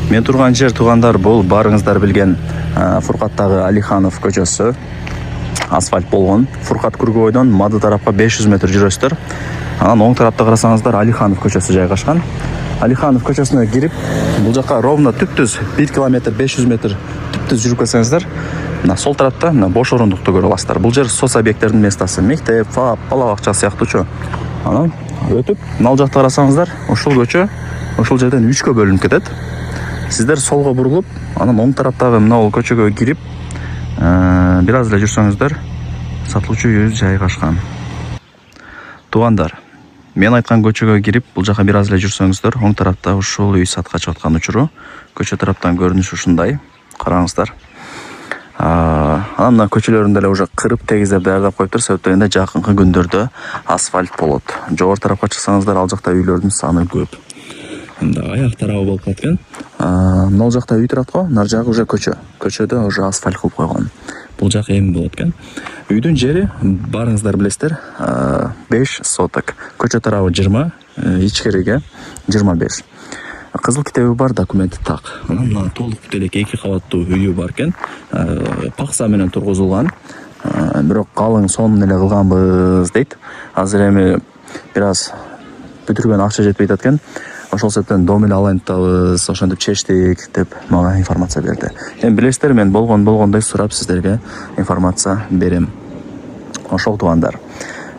Мен турган жер туугандар бул барыңыздар билген Фуркаттагы Алиханов көчөсү. Асфальт болгон. Фуркат Кургойдон Мады тарапка 500 метр жүрөсүздөр. Анан оң тарапта карасаңыздар Алиханов көчөсү жайгашкан. Алиханов көчөсүнө кирип, бул жака ровно түптүз 1 километр 500 метр түптүз жүрүп кетсеңиздер, сол тарапта бош орундукту көрө аласыздар. Бул жер соц объекттердин местасы, мектеп, ФАП, бала бакча сыяктуучу. Анан өтүп, мына жакта карасаңыздар, ушул көчө ушул жерден 3кө бөлүнүп кетет. Сиздер солго бурулуп, анан оң тараптагы мына бул көчөгө кирип, бир аз эле жүрсөңүздөр, сатылуучу үй жайгашкан. Туугандар, мен айткан көчөгө кирип, бул жака бир аз эле жүрсөңүздөр, оң тарапта ушул үй сатка чыгып аткан учуру. Көчө тараптан көрүнүш ушундай. Караңыздар. Анан мына көчөлөрүндө эле уже кырып тегиздеп даярдап коюптур, себептегенде жакынкы күндөрдө асфальт болот. Жогору тарапка чыксаңыздар, ал жакта үйлөрдүн саны көп. Мында аяк тарабы болуп калат экен. Мына жакта үй турат го, нар жагы уже көчө. Көчөдө уже асфальт кылып койгон. Бул жак эми болот экен. Үйдүн жери барыңыздар билесиздер, 5 соток. Көчө тарабы 20, ичкериге 25. Кызыл китеби бар, документи так. Анан мына толук бүтелек 2 кабаттуу үйү бар экен. Пакса менен тургузулган. Бирок калың сонун эле кылганбыз дейт. Азыр эми бир аз бүтүргөн акча жетпей атат экен. Ошол себептен дом эле алайын атабыз, ошентип чечтик деп мага информация берди. Эми билесиздер, мен болгондой сурап сиздерге информация берем. Ошол туугандар.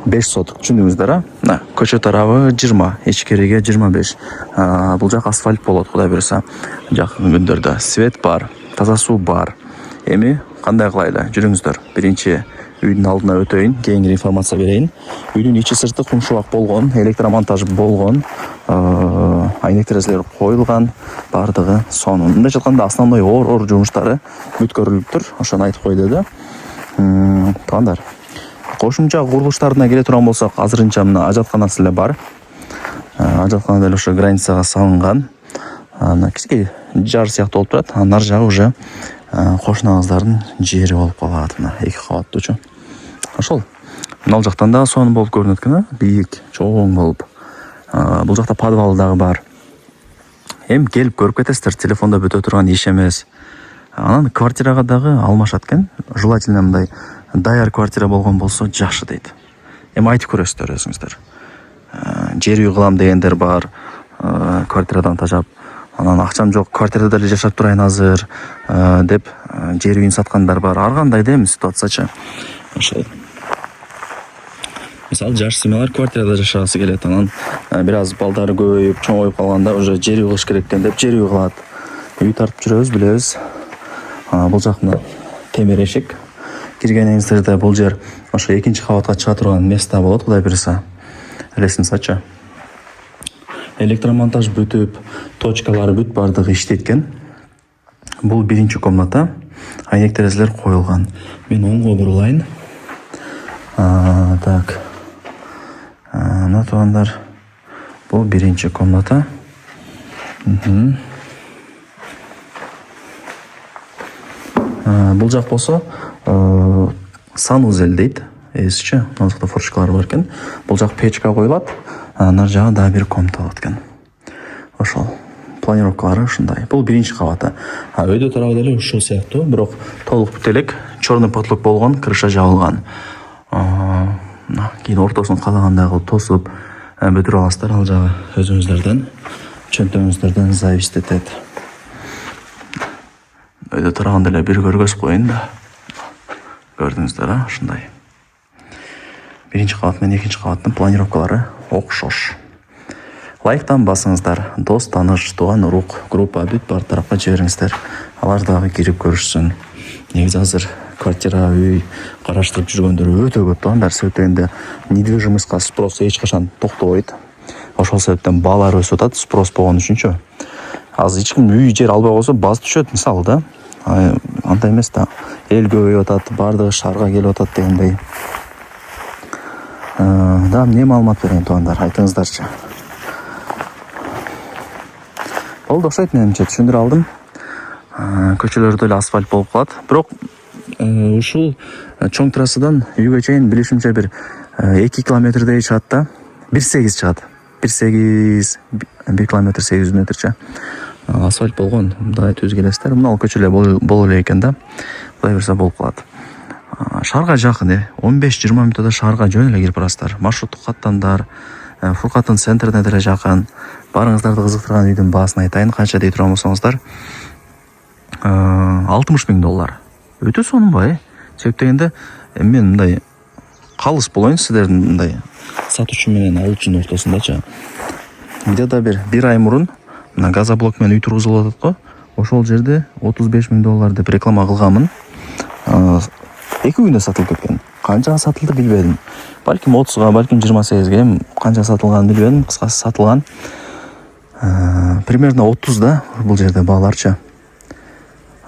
5 соток, түшүндүңүздөр, Мына көчө тарабы 20, ичкериге 25. Бул жак асфальт болот, Кудай буюрса, жакын күндөрдө. Свет бар, таза суу бар. Эми кандай кылайлы? Жүрүңүздөр. Биринчи үйдүн алдына өтөйүн, кийинки информация берейин. Үйдүн ичи сырты кумшубак болгон, электромонтаж болгон, айнек терезелер коюлган, бардыгы сонун. Мындайча айтканда основной оор жумуштары бүткөрүлүптүр. Ошону айтып кой деди. Туугандар, кошумча курулуштарына келе турган болсок, азырынча мына ажатканасы эле бар. Ажаткана деле ошо границага салынган. Мына кичине жар сыяктуу болуп турат. Нар жагы уже кошунаңыздардын жери болуп калат. Мына 2 кабаттуучу. Ошол. Мына жактан дагы сонун болуп көрүнөт экен, бийик, чоң болуп. Бул жакта подвал дагы бар. Эми келип көрүп кетесиздер, телефондо бүтө турган иш эмес. Анан квартирага дагы алмашат экен. Желательно мындай даяр квартира болгон болсо жакшы дейт. Эми айтып көрөсүздөр өзүңүздөр. Жер үй кылам дегендер бар, квартирадан тажап, анан акчам жок, квартирада эле жашап турайын азыр деп жер үйүн саткандар бар. Ар кандай да эми ситуациячы. Ошол. Мисалы, жаш семьялар квартирада жашагысы келет, анан бир аз балдары көбөйүп, чоңоюп калганда уже жер үй кылыш керек экен деп жер үй кылат. Үй тартып жүрөбүз, билебиз. Бул жак мына темир эшик. Киргениңиздерде бул жер ошо 2-чи кабатка чыга турган место болот, Кудай буюрса. Элесиңизчи. Электромонтаж бүтүп, точкалары бүт бардыгы иштейт экен. Бул 1-чи комната. Айнек терезелер коюлган. Мен оңго бурулайын. Так. Мына туугандар, бул 1-чи комната. Бул жак болсо санузел дейт. Эсичи, мына жакта фурчкалар бар экен. Бул жак печка коюлат. Нар жагы дагы бир комната болот экен. Ошол. Планировкалары ушундай. Бул 1-чи кабаты. Өйдө тарабы деле ушул сыяктуу, бирок толук бүтелек, чорный потолок болгон, крыша жабылган. Кийин ортосун каалагандай кылып тосуп бүтүрүп аласыздар. Ал жагы өзүңүздөрдөн, чөнтөгүңүздөрдөн зависит этет. Өйдө тарабын деле бир көргөзүп коеюн да. Көрдүңүздөр, ушундай. 1-чи кабат менен 2-чи кабаттын планировкалары окшош. Лайктан басыңыздар. Дос, тааныш, тууган, урук, группа бүт бар тарапка жибериңиздер. Алар дагы кирип көрүшсүн. Негизи азыр квартира, үй караштырып жүргөндөр өтө көп туугандар. Себептегенде недвижимостька спрос эч качан токтобойт. Ошол себептен баалар өсүп атат, спрос болгон үчүнчү. Азыр эч ким үй жер албай койсо баз түшөт, мисалы да. Андай эмес да. Эл көбөйүп атат, бардыгы шаарга келип атат дегендей. Да, эмне маалымат берейин туугандар, айтыңыздарчы. Болду, окшойт, менимче түшүндүрө алдым. Көчөлөрдө эле асфальт болуп калат. Бирок ушул чоң трассадан үйгө чейин билишимче бир 2 километрдей чыгат да. 1,8 чыгат. 1,8, 1 километр 800 метрче. асфальт болгон. Мындай түз келесиздер. Мына көчө эле боло эле экен да. Кудай берсе болуп калат. Шаарга жакын 15-20 мүнөттө шаарга жөн эле кирип барасыздар. Маршруттук каттамдар, Фуркаттын центрине деле жакын. Барыңыздарды кызыктырган үйдүн баасын айтайын. Канча дей турган болсоңуздар, $60,000. Өтө сонунбай. Себеп дегенде мен мындай калыс болоюн сиздердин мындай сатуучу менен алуучунун ортосундачы. Где-то бир ай мурун мына газоблок менен үй тургузулуп атат го. Ошол жерде $35,000 деп реклама кылганмын. 2 күндө сатылып кеткен. Канчага сатылды билбедим. Балким 30га, балким 28ге, канча сатылганын билбедим. Кыскасы сатылган. Примерно 30да бул жерде бааларчы.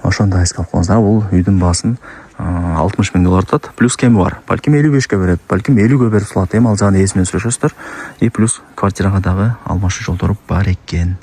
Ошондо эске алып коюңуздар. Бул үйдүн баасын $60,000 атат. Плюс кеми бар. Балким 55ке берет, балким 50ге берип салат. Эми ал жагын ээси менен сүйлөшөсүздөр. И плюс квартирага дагы алмашуу жолдору бар экен.